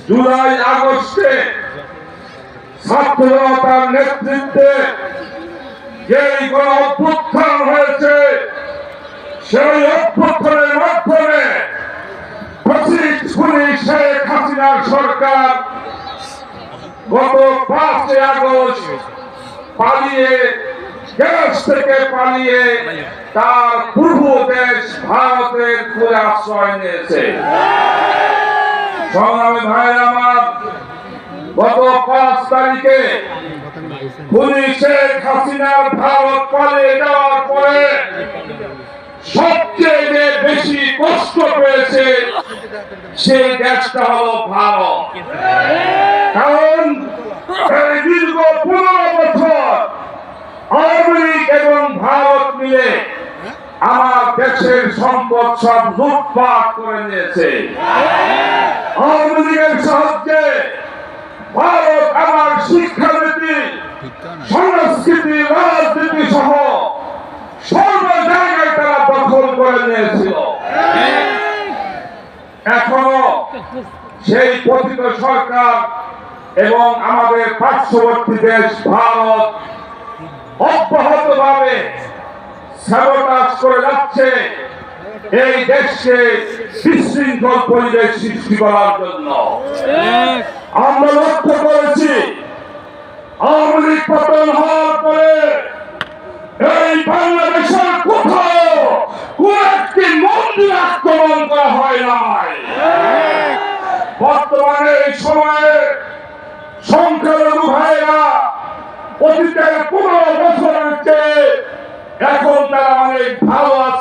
জুলাই আগস্টে ছাত্র জনতার নেতৃত্বে যেই গণ অভ্যুত্থান হয়েছে, সেই অভ্যুত্থানের মাধ্যমে শেখ হাসিনার সরকার গত 5 আগস্ট পালিয়ে দেশ থেকে পালিয়ে তার পূর্ব দেশ ভারতের কোলে আশ্রয় নিয়েছে। সংগ্রামী ভাইয়ের আমার, গত 5 তারিখে শেখ হাসিনার ভারত পালিয়ে যাওয়ার পরে সবচেয়ে বেশি কষ্ট পেয়েছে সেই দেশটা হলো ভারত। কারণ এই দীর্ঘ 15 বছর আওয়ামী লীগ এবং ভারত মিলে আমার দেশের সম্পদ সব লুটপাট করে নিয়েছে। আওয়ামী লীগের সাহায্যে ভারত আমার শিক্ষানীতি, সংস্কৃতি, রাজনীতি সহ সর্ব জায়গায় তারা দখল করে নিয়েছিল। এখনো সেই পতিত সরকার এবং আমাদের পার্শ্ববর্তী দেশ ভারত অব্যাহতভাবে সাবোটাজ করে যাচ্ছে এই দেশকে বিশৃঙ্খল পরিবেশ সৃষ্টি করার জন্য। আমরা লক্ষ্য করেছি আওয়ামী লীগ পতন হওয়ার পরে এই বাংলাদেশের কোথাও কোন একটি মন্দির আক্রমণ করা হয় নাই। বর্তমানে এই সময়ে সংখ্যালঘু ভাইয়েরা অতীতের 15 বছরের চেয়ে এখন তারা অনেক ভালো আছে।